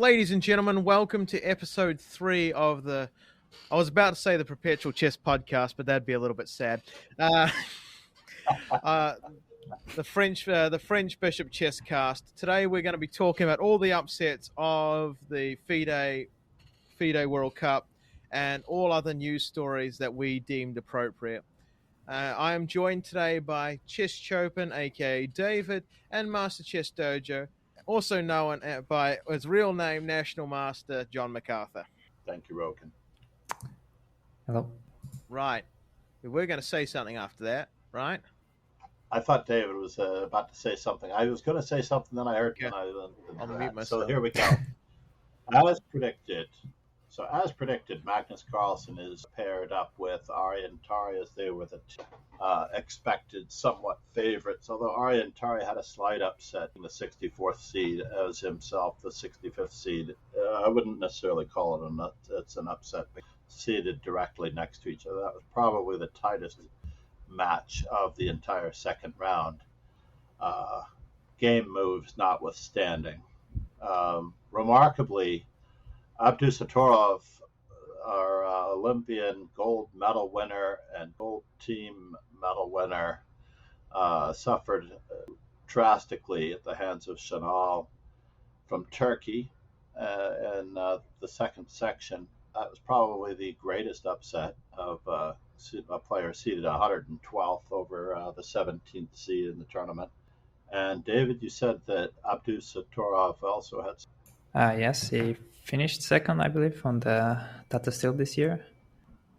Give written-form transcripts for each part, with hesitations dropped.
Ladies and gentlemen, welcome to episode 3 of I was about to say the Perpetual Chess Podcast, but that'd be a little bit sad. The French Bishop Chess Cast. Today we're going to be talking about all the upsets of the FIDE World Cup and all other news stories that we deemed appropriate. I am joined today by Chess Chopin, aka David, and MasterChessDojo, also known by his real name, National Master John MacArthur. Thank you, Rogan. Hello. Right. We're going to say something after that, right? I thought David was about to say something. I was going to say something, then I heard. Okay. I'll mute myself. So here we go. As predicted, Magnus Carlsen is paired up with Arjan Tari as they were the expected somewhat favorites, although Arjan Tari had a slight upset in the 64th seed as himself the 65th seed. I wouldn't necessarily call it an upset, seated directly next to each other. That was probably the tightest match of the entire second round. Game moves notwithstanding. Remarkably, Abdusattorov, our Olympian gold medal winner and gold team medal winner, suffered drastically at the hands of Chanel from Turkey in the second section. That was probably the greatest upset of a player seeded 112th over the 17th seed in the tournament. And David, you said that Abdusattorov also had. Yes, he finished second, I believe, on the Tata Steel this year,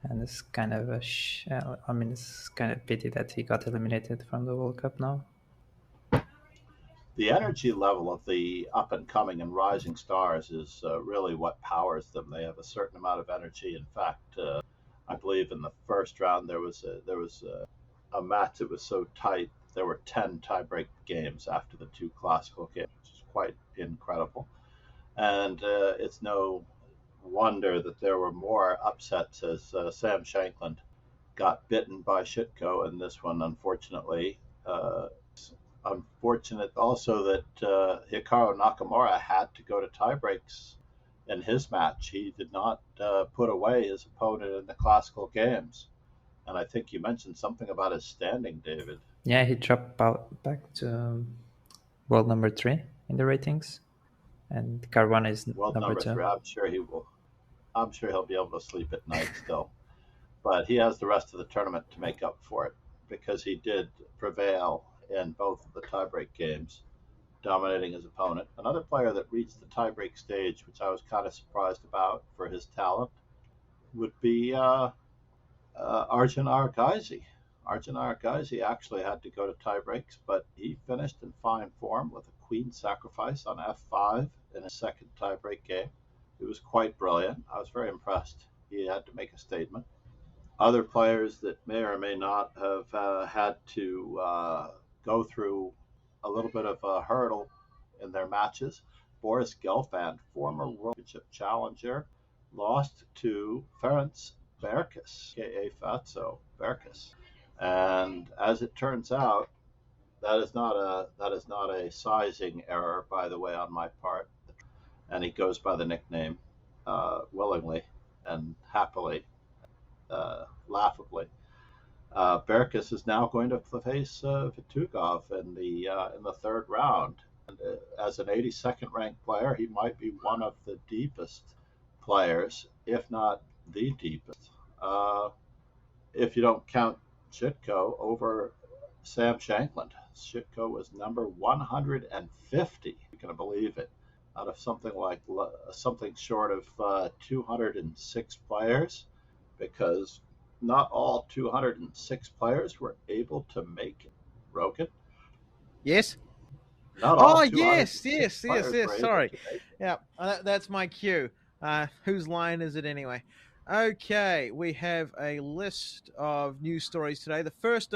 and it's kind of it's kind of pity that he got eliminated from the World Cup now. The energy level of the up and coming and rising stars is really what powers them. They have a certain amount of energy. In fact, I believe in the first round there was a match that was so tight there were 10 tiebreak games after the two classical games, which is quite incredible. And it's no wonder that there were more upsets as Sam Shankland got bitten by Shitko in this one, unfortunately. Unfortunate also that Hikaru Nakamura had to go to tiebreaks in his match. He did not put away his opponent in the classical games. And I think you mentioned something about his standing, David. Yeah, he dropped back to world number 3 in the ratings. And Caruana is world number 2. 3. I'm sure he'll be able to sleep at night still. But he has the rest of the tournament to make up for it because he did prevail in both of the tiebreak games, dominating his opponent. Another player that reached the tiebreak stage, which I was kind of surprised about for his talent, would be Arjan Argaizi. Arjan Argaizi actually had to go to tiebreaks, but he finished in fine form with a queen sacrifice on f5 in his second tiebreak game. It was quite brilliant. I was very impressed. He had to make a statement. Other players that may or may not have had to go through a little bit of a hurdle in their matches. Boris Gelfand, former World Championship challenger, lost to Ferenc Berkes, aka Fatso Berkes. And as it turns out, that is not a sizing error, by the way, on my part. And he goes by the nickname willingly and happily, laughably. Berkes is now going to face Vitugov in the third round. And, as an 82nd ranked player, he might be one of the deepest players, if not the deepest. If you don't count Shitko over Sam Shankland. Shitko was number 150. You can believe it. Out of something short of 206 players, because not all 206 players were able to make it. Rogan? Yes. Not all yes. Sorry. Yeah, that's my cue. Whose line is it anyway? Okay, we have a list of news stories today. The first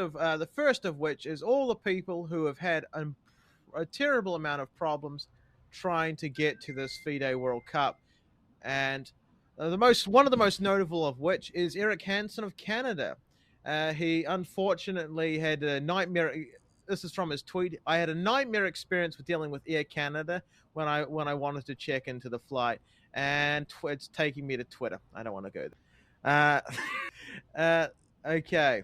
of which is all the people who have had a terrible amount of problems trying to get to this FIDE World Cup, and one of the most notable of which is Eric Hansen of Canada. He unfortunately had a nightmare this is from his tweet. I had a nightmare experience with dealing with Air Canada when I wanted to check into the flight, and it's taking me to Twitter. I don't want to go there. Okay.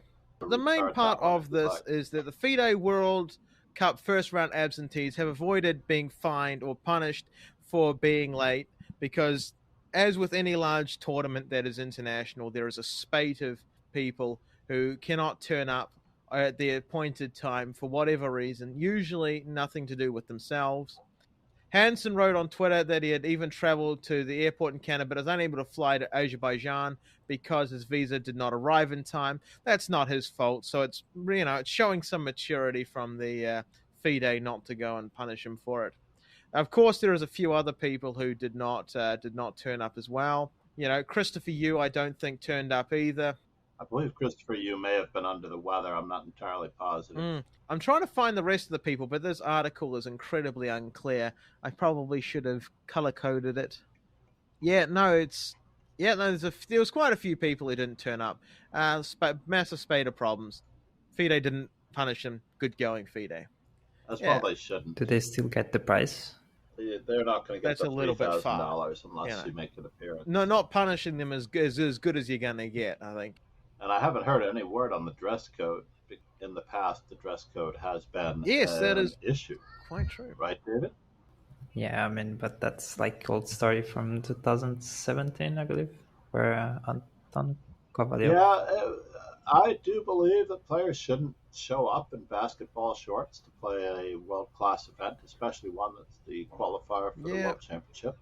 The main part of this is that the FIDE World Cup first round absentees have avoided being fined or punished for being late because, as with any large tournament that is international, there is a spate of people who cannot turn up at the appointed time for whatever reason, usually nothing to do with themselves. Hansen wrote on Twitter that he had even traveled to the airport in Canada but was unable to fly to Azerbaijan because his visa did not arrive in time. That's not his fault, so it's it's showing some maturity from the FIDE not to go and punish him for it. Of course, there is a few other people who did not turn up as well. Christopher Yu, I don't think turned up either. I believe Christopher Yu may have been under the weather. I'm not entirely positive. I'm trying to find the rest of the people, but this article is incredibly unclear. I probably should have color-coded it. There was quite a few people who didn't turn up. Massive spate of problems. FIDE didn't punish him. Good going, FIDE. That's probably shouldn't. Do they still get the prize? They're not going to get That's a little bit far unless you make an appearance. No, not punishing them is as good as you're going to get, I think. And I haven't heard any word on the dress code. In the past, the dress code has been that is issue. Quite true. Right, David? Yeah, I mean, but that's like old story from 2017, I believe, where Anton Kovalyov. Yeah, I do believe that players shouldn't show up in basketball shorts to play a world-class event, especially one that's the qualifier for the World Championship.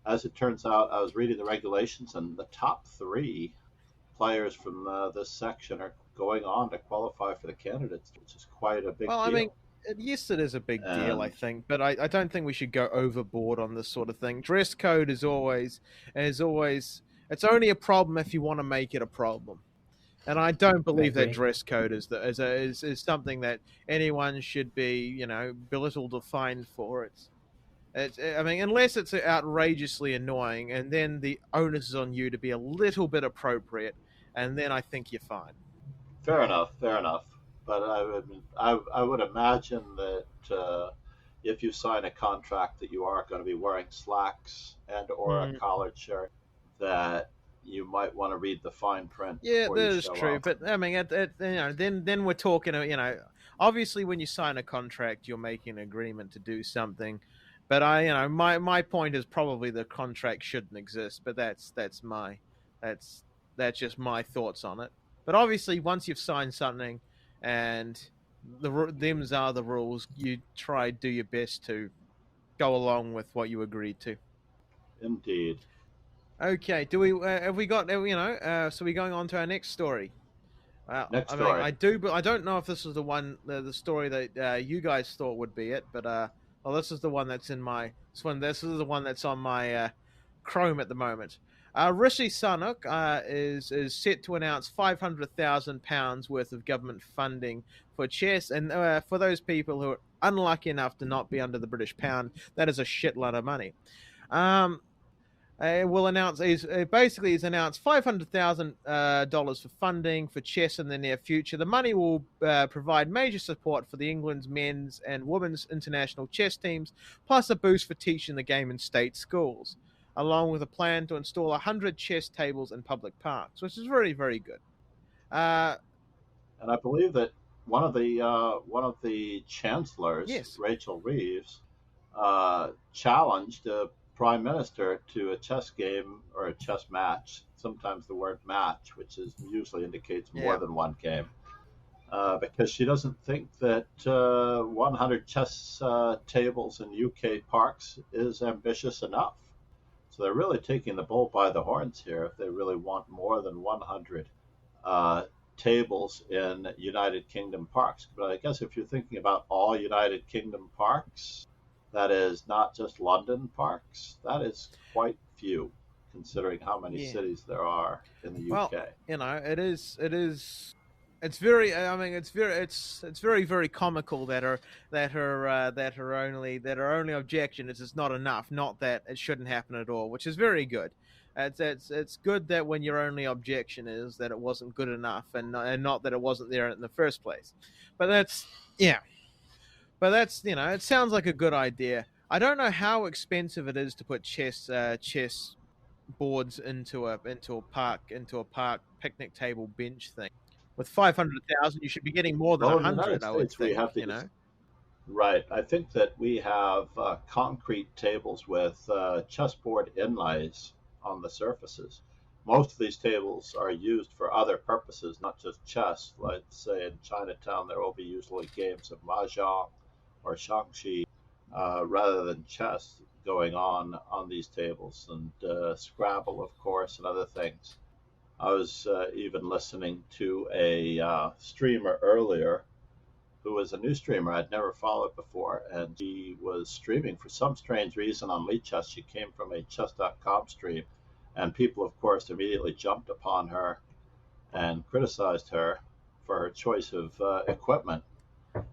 As it turns out, I was reading the regulations, and the top 3 players from this section are going on to qualify for the candidates, which is quite a big deal. I mean, yes, it is a big deal, I think, but I don't think we should go overboard on this sort of thing. Dress code is always, it's only a problem if you want to make it a problem. And I don't believe that dress code is something that anyone should be, belittled or fined for. Unless it's outrageously annoying, and then the onus is on you to be a little bit appropriate, and then I think you're fine. Fair enough. But I would imagine that if you sign a contract that you are going to be wearing slacks and or a collared shirt, that you might want to read the fine print. Yeah, that is true. But then we're talking. Obviously, when you sign a contract, you're making an agreement to do something. But my point is probably the contract shouldn't exist. But that's just my thoughts on it. But obviously, once you've signed something, and them's are the rules, you try do your best to go along with what you agreed to. Indeed. Okay. Do we have we got so we're going on to our next story. Next story. I don't know if this is the one the story that you guys thought would be it, but this is the one that's in my this is the one that's on my Chrome at the moment. Rishi Sunak is set to announce £500,000 worth of government funding for chess, and for those people who are unlucky enough to not be under the British pound, that is a shitload of money. He's announced $500,000 for funding for chess in the near future. The money will provide major support for the England's men's and women's international chess teams, plus a boost for teaching the game in state schools, along with a plan to install 100 chess tables in public parks, which is very, very good. And I believe that one of the chancellors, Rachel Reeves, challenged the Prime Minister to a chess game or a chess match. Sometimes the word match, which usually indicates more than one game, because she doesn't think that 100 chess tables in UK parks is ambitious enough. So they're really taking the bull by the horns here if they really want more than 100 tables in United Kingdom parks. But I guess if you're thinking about all United Kingdom parks, that is not just London parks, that is quite few, considering how many cities there are in the UK. It's very very comical that her only objection is it's not enough, not that it shouldn't happen at all, which is very good. It's good that when your only objection is that it wasn't good enough and not that it wasn't there in the first place. But that's But that's, it sounds like a good idea. I don't know how expensive it is to put chess boards into a park picnic table bench thing. With 500,000, you should be getting more than Well, in the United 100, I would States, we think. have these. Right. I think that we have concrete tables with chessboard inlays on the surfaces. Most of these tables are used for other purposes, not just chess. Like, say, in Chinatown, there will be usually games of mahjong or shangxi rather than chess going on these tables, and Scrabble, of course, and other things. I was even listening to a streamer earlier who was a new streamer I'd never followed before, and she was streaming for some strange reason on Lichess. She came from a chess.com stream, and people, of course, immediately jumped upon her and criticized her for her choice of equipment.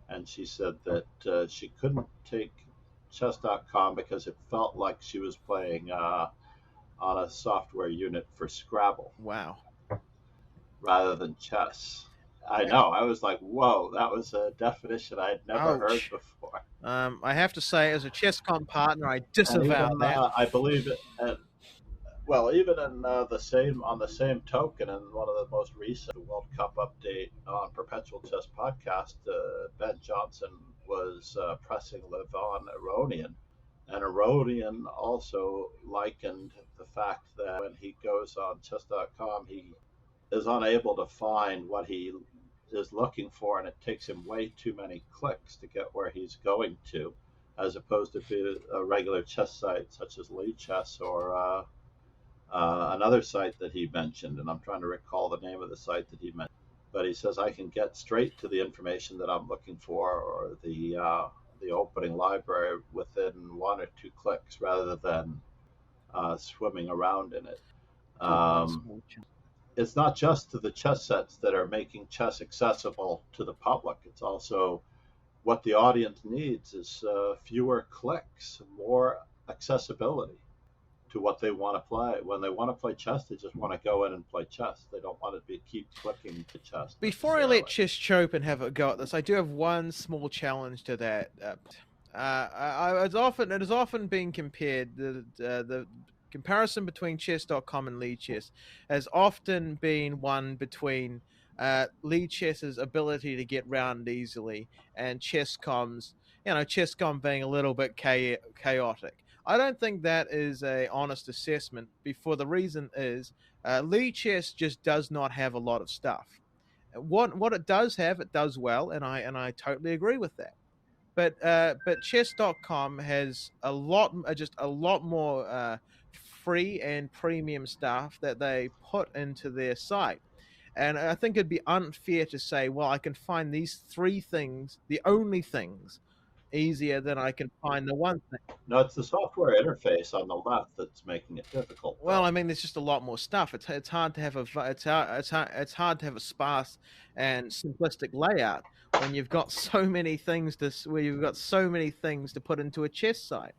And she said that she couldn't take chess.com because it felt like she was playing on a software unit for Scrabble. Wow. Rather than chess. I know. I was like, whoa, that was a definition I had never heard before. I have to say, as a ChessCon partner, I disavow that. I believe it. And, well, even in on the same token, in one of the most recent World Cup update on Perpetual Chess podcast, Ben Johnson was pressing Levon Aronian. And Aronian also likened the fact that when he goes on chess.com, he is unable to find what he is looking for, and it takes him way too many clicks to get where he's going to, as opposed to a regular chess site such as Lichess or another site that he mentioned, and I'm trying to recall the name of the site that he mentioned. But he says I can get straight to the information that I'm looking for, or the opening library, within 1 or 2 clicks, rather than swimming around in it. It's not just the chess sets that are making chess accessible to the public. It's also what the audience needs is fewer clicks, more accessibility to what they want to play. When they want to play chess, they just want to go in and play chess. They don't want to keep clicking to chess. Before I let Chess Chopin have a go at this, I do have one small challenge to that. It has often been compared, the comparison between chess.com and Lichess has often been one between Lichess's ability to get round easily and Chess.com's, Chess.com being a little bit chaotic. I don't think that is a honest assessment. For the reason is Lichess just does not have a lot of stuff. What it does have, it does well, and I totally agree with that. But chess.com has just a lot more free and premium stuff that they put into their site. And I think it'd be unfair to say, well, I can find these 3 things, the only things, easier than I can find the one thing. No, it's the software interface on the left that's making it difficult. Well, I mean, there's just a lot more stuff. It's hard to have it's hard to have a sparse and simplistic layout when you've got so many things to put into a chess site.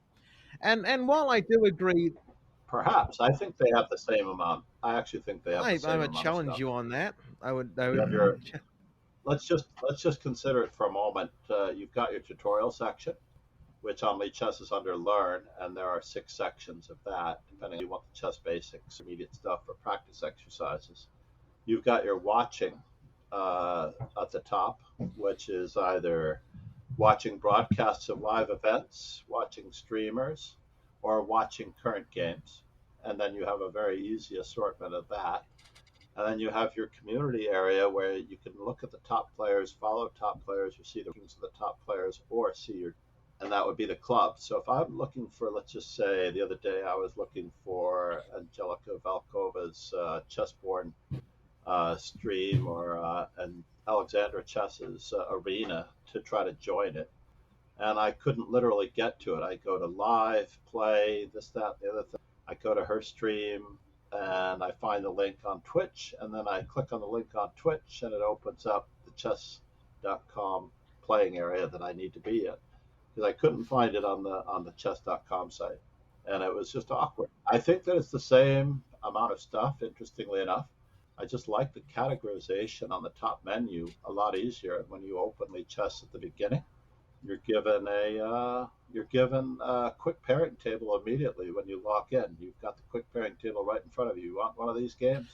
And while I do agree, perhaps I think they have the same amount. I actually think they have the same amount. I would challenge you on that. Let's just consider it for a moment. You've got your tutorial section, which on Lichess is under Learn, and there are 6 sections of that, depending on if you want the chess basics, immediate stuff, or practice exercises. You've got your watching at the top, which is either watching broadcasts of live events, watching streamers, or watching current games. And then you have a very easy assortment of that. And then you have your community area where you can look at the top players, follow top players, or see the games of the top players, or and that would be the club. So if I'm looking for, let's just say the other day I was looking for Angelica Valkova's Chessborn stream, or and Alexandra Chess's arena, to try to join it. And I couldn't literally get to it. I go to live, play, this, that, the other thing. I go to her stream, and I find the link on Twitch, and then I click on the link on Twitch, and it opens up the chess.com playing area that I need to be in, because I couldn't find it on the chess.com site, and it was just awkward. I think that it's the same amount of stuff, interestingly enough. I just like the categorization on the top menu a lot easier when you open Lichess at the beginning. you're given a quick pairing table immediately when you log in. You've got the quick pairing table right in front of you. You want one of these games?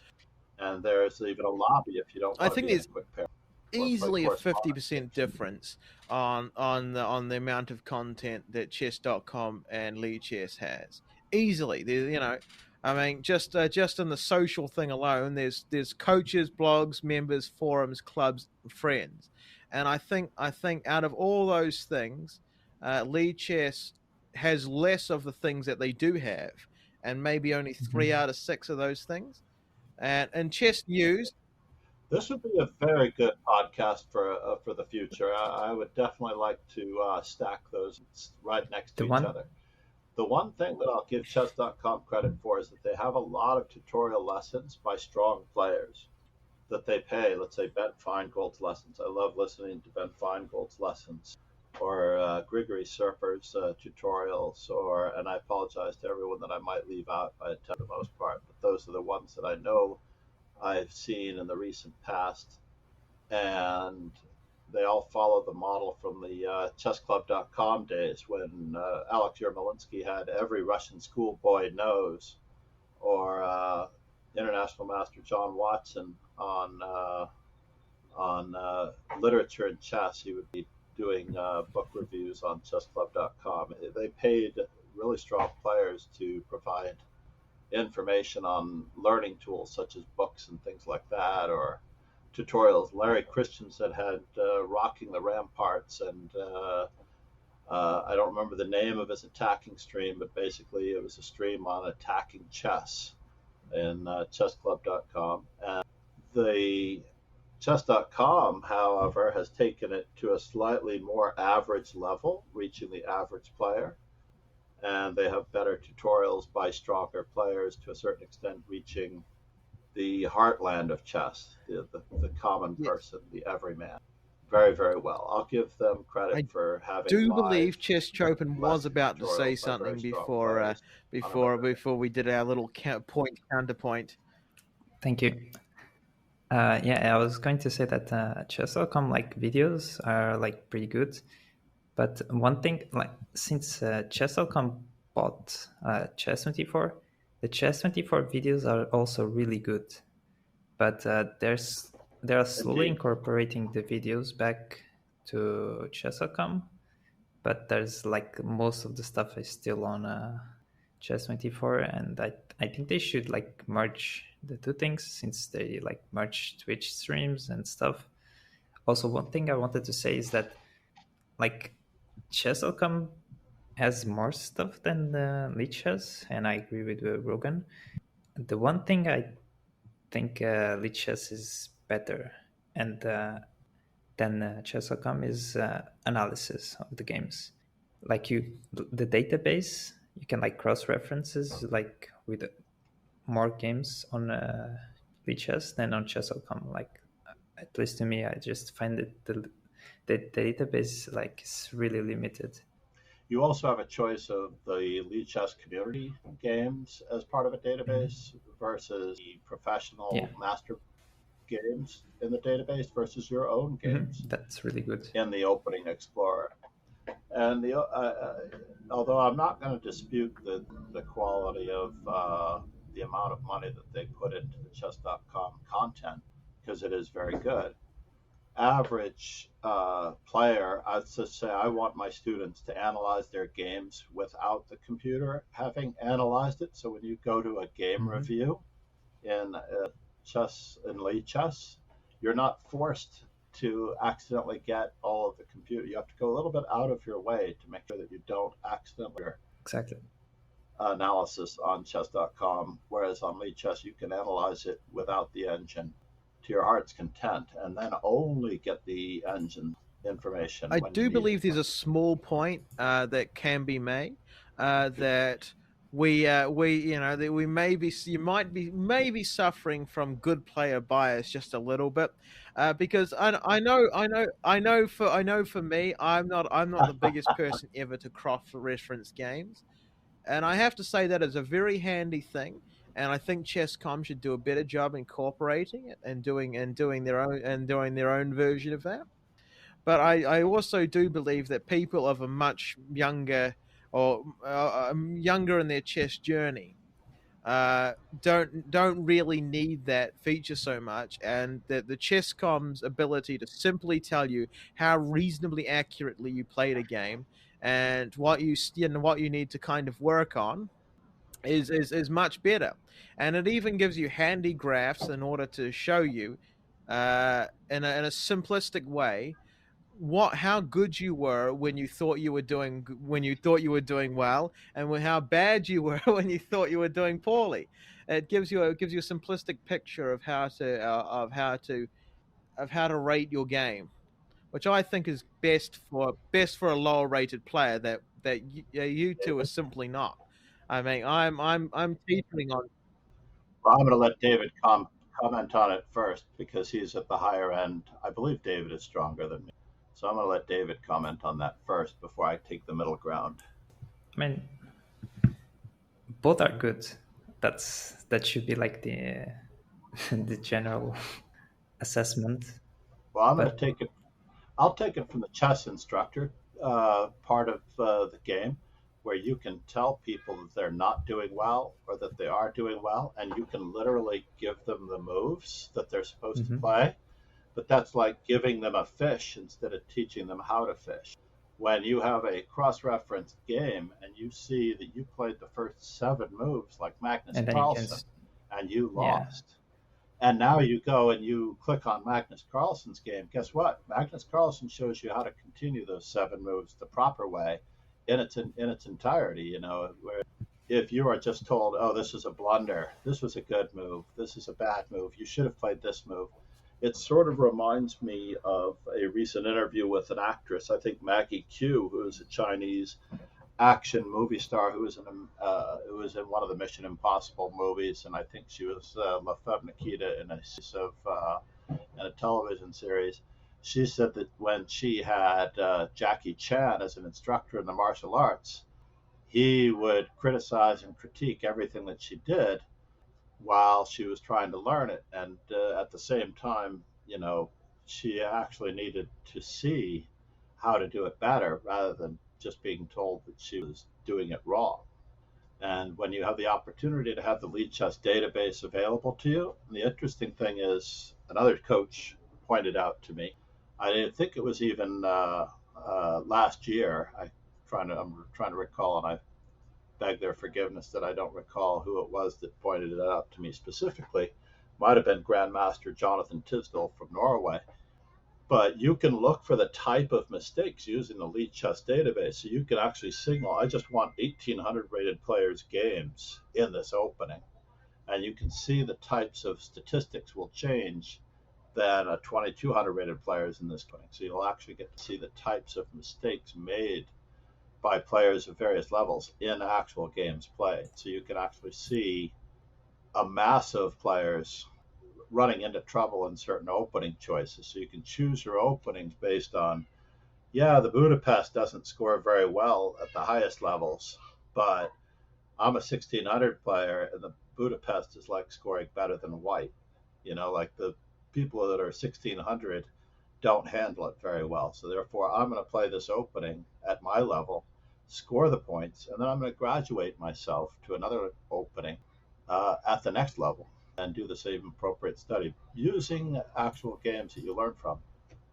And there's even a lobby if you don't I want to think be in a there's quick pair or play easily a correspondence 50% games. difference on the amount of content that chess.com and Lichess has. Easily. There's, I mean, just in the social thing alone, there's coaches, blogs, members, forums, clubs, friends. And I think out of all those things, Lichess has less of the things that they do have, and maybe only 3 out of 6 of those things. And chess news. This would be a very good podcast for the future. I would definitely like to stack those right next to The each one, other. The one thing that I'll give chess.com credit for is that they have a lot of tutorial lessons by strong players that they pay. Let's say Ben Feingold's lessons. I love listening to Ben Feingold's lessons, or Grigory Surfer's tutorials, and I apologize to everyone that I might leave out. I attend the most part, but those are the ones that I know I've seen in the recent past, and they all follow the model from the chessclub.com days when Alex Yermolinsky had Every Russian Schoolboy Knows, or International Master John Watson on literature and chess. He would be doing book reviews on chessclub.com. They paid really strong players to provide information on learning tools such as books and things like that, or tutorials. Larry Christensen had Rocking the Ramparts, and I don't remember the name of his attacking stream, but basically it was a stream on attacking chess in chessclub.com. And the chess.com, however, has taken it to a slightly more average level, reaching the average player. And they have better tutorials by stronger players, to a certain extent, reaching the heartland of chess, the common person, the everyman, very, very well. I'll give them credit for having. Do live believe Chess Chopin was lesson about to say tutorials by very something strong before players before we did our little counterpoint. thank you. Yeah, I was going to say that chess.com like videos are like pretty good, but one thing, like since chess.com bought chess24, the chess24 videos are also really good, but they are slowly Indeed. incorporating the videos back to chess.com, but there's like most of the stuff is still on chess24, and I think they should like merge the two things, since they like merge Twitch streams and stuff. Also, one thing I wanted to say is that like chess.com has more stuff than Lichess, and I agree with Rogan. The one thing I think Lichess is better and than chess.com is analysis of the games. Like the database, you can like cross references like with more games on Lichess than on chess.com. Like at least to me, I just find it the database like is really limited. You also have a choice of the Lichess community games as part of a database versus the professional master games in the database versus your own games. That's really good. In the opening Explorer. And although I'm not going to dispute the quality of the amount of money that they put into the chess.com content, because it is very good, average player, I'd just say I want my students to analyze their games without the computer having analyzed it. So when you go to a game review in Lichess, you're not forced to accidentally get all of the computer. You have to go a little bit out of your way to make sure that you don't accidentally analysis on chess.com, whereas on Lichess you can analyze it without the engine to your heart's content, and then only get the engine information. I do believe there's a small point that can be made that you might be suffering from good player bias just a little bit, because I know for me, I'm not the biggest person ever to cross reference games, and I have to say that is a very handy thing. And I think Chess.com should do a better job incorporating it and doing their own version of that. But I also do believe that people of a much younger or younger in their chess journey don't really need that feature so much, and that the Chess.com's ability to simply tell you how reasonably accurately you played a game and what you need to kind of work on is much better, and it even gives you handy graphs in order to show you in a simplistic way how good you were when you thought you were doing well, and how bad you were when you thought you were doing poorly. It gives you a simplistic picture of how to rate your game, which I think is best for a lower rated player that you two are simply not. I mean, I'm teetering on. Well, I'm going to let David comment on it first because he's at the higher end. I believe David is stronger than me. So I'm going to let David comment on that first before I take the middle ground. I mean, both are good. That should be like the the general assessment. Well, I'm going to But take it. I'll take it from the chess instructor part of the game, where you can tell people that they're not doing well or that they are doing well, and you can literally give them the moves that they're supposed to play. But that's like giving them a fish instead of teaching them how to fish. When you have a cross-referenced game and you see that you played the first 7 moves like Magnus and then Carlsen and you yeah. lost, and now you go and you click on Magnus Carlsen's game, guess what? Magnus Carlsen shows you how to continue those 7 moves the proper way in its entirety. You know, where if you are just told, oh, this is a blunder, this was a good move, this is a bad move, you should have played this move. It sort of reminds me of a recent interview with an actress, I think Maggie Q, who is a Chinese action movie star who was in one of the Mission Impossible movies, and I think she was La Femme Nikita in a television series. She said that when she had Jackie Chan as an instructor in the martial arts, he would criticize and critique everything that she did while she was trying to learn it, and at the same time, you know, she actually needed to see how to do it better rather than just being told that she was doing it wrong. And when you have the opportunity to have the Lichess database available to you, and the interesting thing is, another coach pointed out to me, I didn't think it was even last year. I'm trying to recall, and I beg their forgiveness that I don't recall who it was that pointed it out to me specifically. Might have been Grandmaster Jonathan Tisdall from Norway. But you can look for the type of mistakes using the Lichess database. So you can actually signal, I just want 1,800 rated players' games in this opening. And you can see the types of statistics will change than a 2,200 rated players in this opening. So you'll actually get to see the types of mistakes made by players of various levels in actual games played. So you can actually see a mass of players running into trouble in certain opening choices. So you can choose your openings based on, yeah, the Budapest doesn't score very well at the highest levels, but I'm a 1,600 player and the Budapest is like scoring better than white. You know, like the people that are 1,600 don't handle it very well. So therefore, I'm going to play this opening at my level, score the points, and then I'm going to graduate myself to another opening at the next level and do the same appropriate study using actual games that you learn from.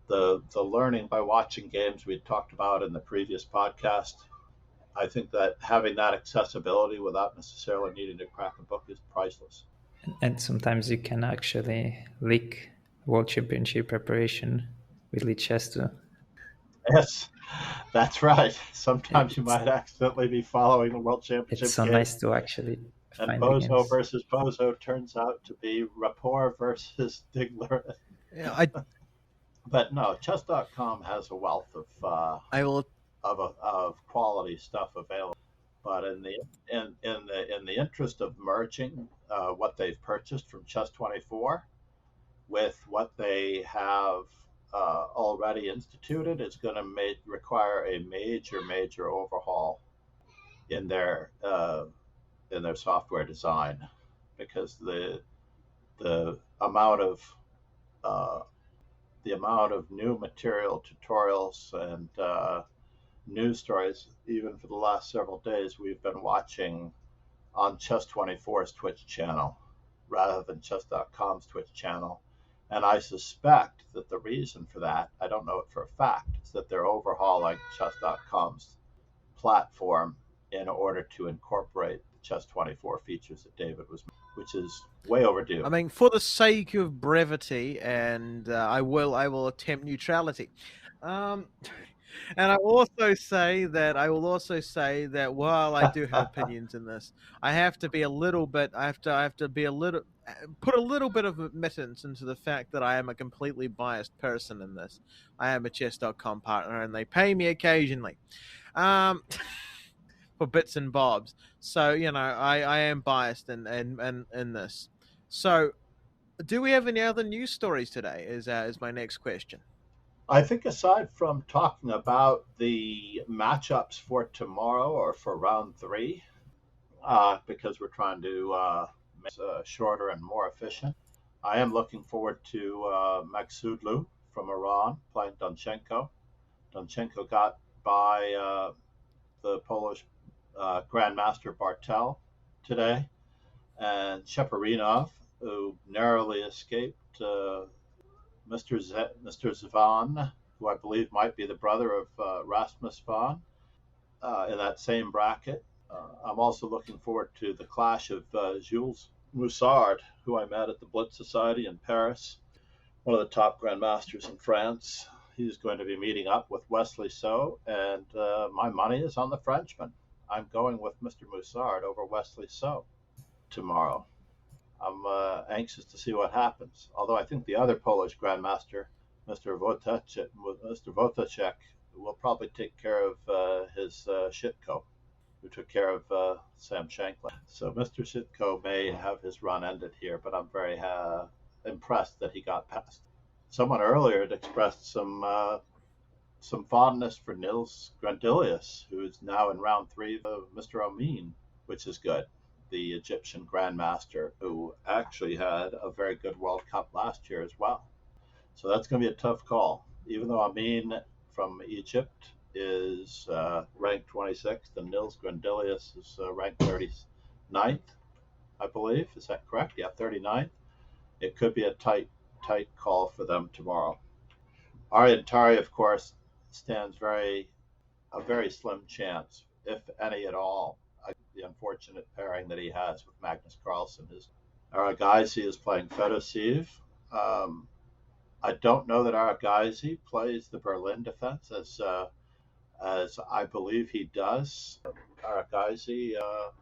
The learning by watching games we talked about in the previous podcast, I think that having that accessibility without necessarily needing to crack a book is priceless. And sometimes you can actually leak World Championship preparation with Lichess too. Yes, that's right. Sometimes you might accidentally be following the World Championship. It's so nice to actually and find Bozo the games. versus Bozo turns out to be Rapport versus Digler. Yeah, But no, chess.com has a wealth of quality stuff available. But in the interest of merging what they've purchased from Chess24 with what they have already instituted, it's going to require a major overhaul in their software design, because the amount of the amount of new material, tutorials, and news stories, even for the last several days, we've been watching on Chess24's Twitch channel rather than Chess.com's Twitch channel. And I suspect that the reason for that, I don't know it for a fact, is that they're overhauling Chess.com's platform in order to incorporate the Chess24 features that David was, which is way overdue. I mean, for the sake of brevity, and I will attempt neutrality. And I will also say that while I do have opinions in this, I have to be a little bit. I have to be a little, put a little bit of admittance into the fact that I am a completely biased person in this. I am a Chess.com partner, and they pay me occasionally, for bits and bobs. So I am biased in this. So, do we have any other news stories today? Is my next question. I think aside from talking about the matchups for tomorrow or for round 3, because we're trying to make it shorter and more efficient, I am looking forward to Maksudlu from Iran playing Donchenko. Donchenko got by the Polish Grandmaster Bartel today, and Sheparinov, who narrowly escaped Mr. Zvan, who I believe might be the brother of Rasmus Zvan, in that same bracket. I'm also looking forward to the clash of Jules Moussard, who I met at the Blitz Society in Paris, one of the top grandmasters in France. He's going to be meeting up with Wesley So, and my money is on the Frenchman. I'm going with Mr. Moussard over Wesley So tomorrow. I'm anxious to see what happens. Although I think the other Polish grandmaster, Mr. Wojtaszek, will probably take care of his Shitko, who took care of Sam Shanklin. So Mr. Shitko may have his run ended here, but I'm very impressed that he got past. Someone earlier had expressed some fondness for Nils Grandilius, who is now in round 3 of Mr. Amin, which is good. The Egyptian grandmaster, who actually had a very good World Cup last year as well. So that's going to be a tough call. Even though Amin from Egypt is ranked 26th and Nils Grandilius is ranked 39th, I believe. Is that correct? Yeah, 39th. It could be a tight call for them tomorrow. Aryan Tari, of course, stands a very slim chance, if any at all. The unfortunate pairing that he has with Magnus Carlsen. Aragaisi is playing Fedosiv. I don't know that Aragaisi plays the Berlin defense as I believe he does. Aragaisi,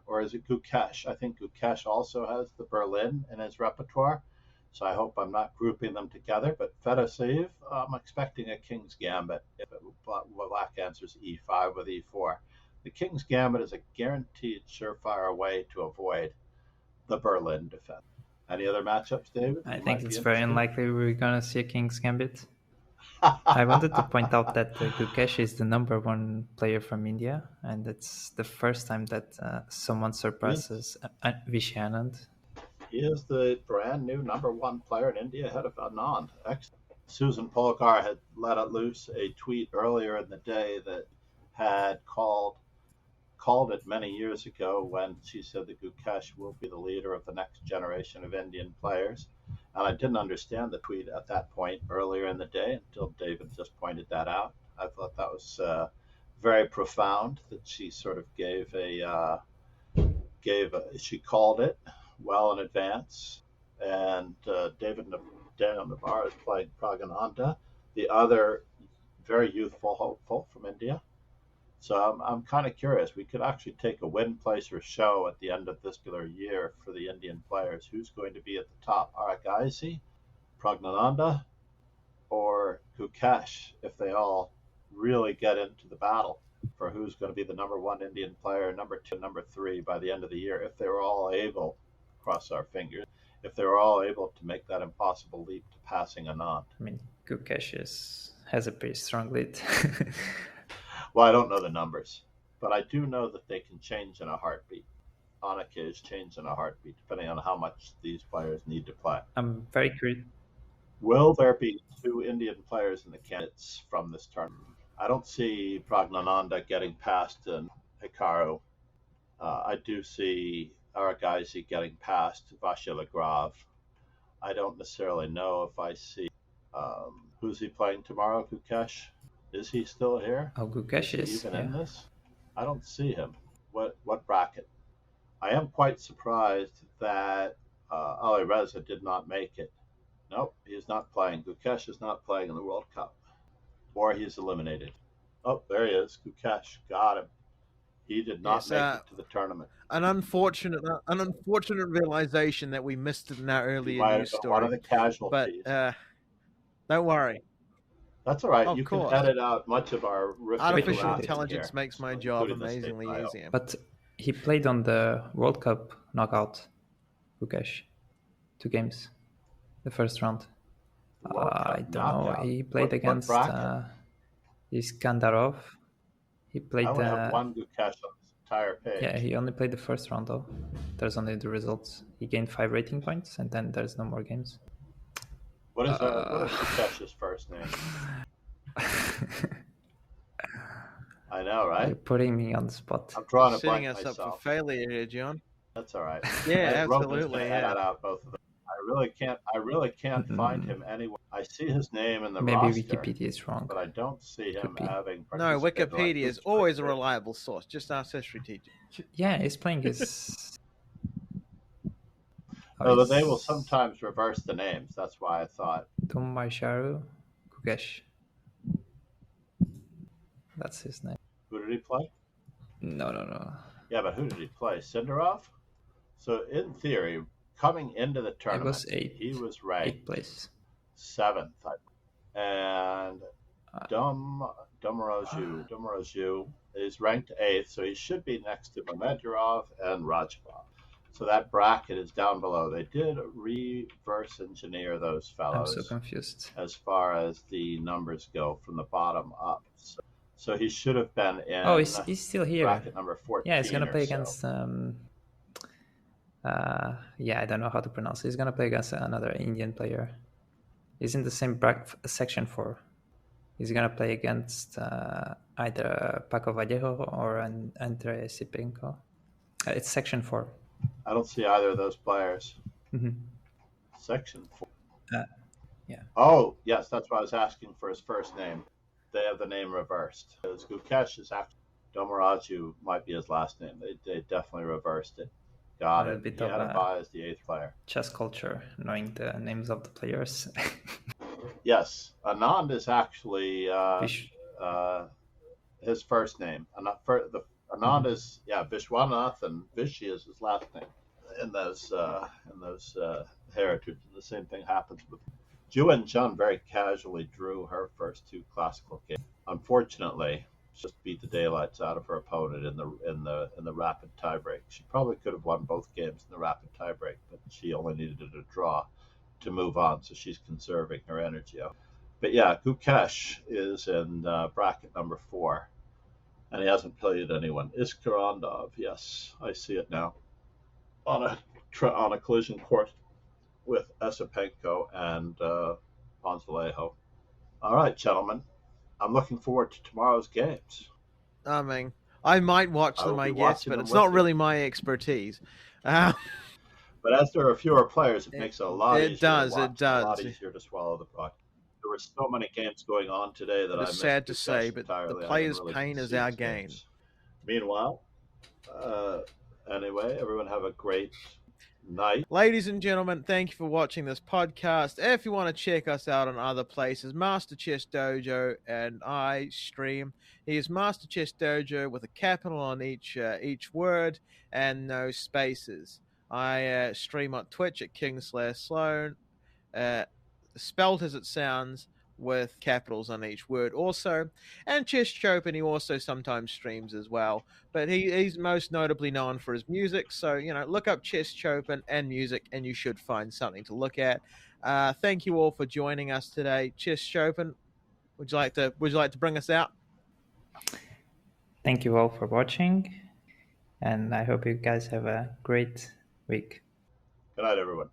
or is it Gukesh? I think Gukesh also has the Berlin in his repertoire. So I hope I'm not grouping them together. But Fedosiv, I'm expecting a King's Gambit if black answers E5 with E4. The King's Gambit is a guaranteed surefire way to avoid the Berlin defense. Any other matchups, David? I think it's very unlikely we're going to see a King's Gambit. I wanted to point out that Gukesh is the #1 player from India, and it's the first time that someone surpasses Vishy Anand. He is the brand new #1 player in India ahead of Anand. Excellent. Susan Polgar had let loose a tweet earlier in the day that had called it many years ago when she said that Gukesh will be the leader of the next generation of Indian players. And I didn't understand the tweet at that point earlier in the day until David just pointed that out. I thought that was very profound that she sort of she called it well in advance. And Daniel Navarre is playing Pragananda, the other very youthful hopeful from India. So I'm kind of curious. We could actually take a win, place, or show at the end of this particular year for the Indian players. Who's going to be at the top? Aragaisi, Pragnananda, or Gukesh, if they all really get into the battle for who's going to be the #1 Indian player, #2, #3 by the end of the year, if they were all able, cross our fingers, if they were all able to make that impossible leap to passing Anand. I mean, Gukesh has a pretty strong lead. Well, I don't know the numbers, but I do know that they can change in a heartbeat. Annika is changed in a heartbeat, depending on how much these players need to play. I'm very curious. Will there be 2 Indian players in the candidates from this tournament? I don't see Pragnananda getting past Hikaru. I do see Aragaisi getting past Vachilagrov. I don't necessarily know if I see who's he playing tomorrow. Gukesh, is he still here? Oh, Gukesh Is he is, even in yeah. this? I don't see him. What bracket? I am quite surprised that Ali Reza did not make it. Nope, he is not playing. Gukesh is not playing in the World Cup, or he's eliminated. Oh, there he is. Gukesh, got him. He did not Yes, make it to the tournament. an unfortunate realization that we missed it in our He earlier might news have been one story. of the But casualties. don't worry. That's all right. Of You can course. edit out much of our Artificial Wait, intelligence here, makes my job including this amazingly tape easier. But he played on the World Cup knockout, Gukesh. 2 games. The first round. The World Cup I don't know. knockout. He played What against bracket? Iskandarov. He played. I only have one Gukesh on this entire page. Yeah, he only played the first round though. There's only the results. He gained 5 rating points, and then there's no more games. What is Gukesh's first name? I know, right? You're putting me on the spot. I'm drawing a Setting blank us myself. up for failure here, John. That's all right. Yeah, Rogan's absolutely. gonna edit out both of them. I really can't find him anywhere. I see his name in the Maybe roster, Wikipedia is wrong. but I don't see him be. having No, participated. Wikipedia is always a reliable source. Just ask history teacher. Yeah, he's playing his. Although they will sometimes reverse the names. That's why I thought. Tomasharu Gukesh. That's his name. Who did he play? No. Yeah, but who did he play? Sindarov? So in theory, coming into the tournament, he was ranked 8th place. 7th, and Domoraju is ranked 8th, so he should be next to Mamedurov and Rajabov. So that bracket is down below. They did reverse engineer those fellows. I'm so confused. As far as the numbers go from the bottom up. So he should have been in. Oh, he's still here. Bracket number 14. Yeah, he's gonna play against. Yeah, I don't know how to pronounce it. He's gonna play against another Indian player. He's in the same section 4. He's gonna play against either Paco Vallejo or Andrei Sipenko. It's section 4. I don't see either of those players. Mm-hmm. Section 4. Yeah. Oh, yes, that's why I was asking for his first name. They have the name reversed. Because Gukesh is actually Domoraju might be his last name. They definitely reversed it. Got it. He had him by as the 8th player. Chess culture, knowing the names of the players. Yes, Anand is actually his first name. Anand is Vishwanath, and Vishy is his last name. In those heritage, the same thing happens with Juan Chun. Very casually drew her first 2 classical games. Unfortunately, just beat the daylights out of her opponent in the rapid tiebreak. She probably could have won both games in the rapid tiebreak, but she only needed a draw to move on, so she's conserving her energy. But yeah, Gukesh is in bracket number 4, and he hasn't played anyone. Iskarandov, yes, I see it now, on a collision court with Esipenko and Ponzalejo. All right, gentlemen, I'm looking forward to tomorrow's games. I mean, I might watch them, I guess, but it's not really my expertise. But as there are fewer players, it makes it a lot easier. It does. A lot easier to swallow the broadcast. There were so many games going on today that I missed. It's sad to say, but the player's pain is our gain. Meanwhile, anyway, everyone have a great night. Ladies and gentlemen, thank you for watching this podcast. If you want to check us out on other places, MasterChessDojo and I stream. He is MasterChessDojo with a capital on each word and no spaces. I stream on Twitch at KingSlayerSloan, spelt as it sounds, with capitals on each word also. And Chess Chopin, he also sometimes streams as well. But he's most notably known for his music. So, look up Chess Chopin and music, and you should find something to look at. Thank you all for joining us today. Chess Chopin, would you like to bring us out? Thank you all for watching, and I hope you guys have a great week. Good night, everyone.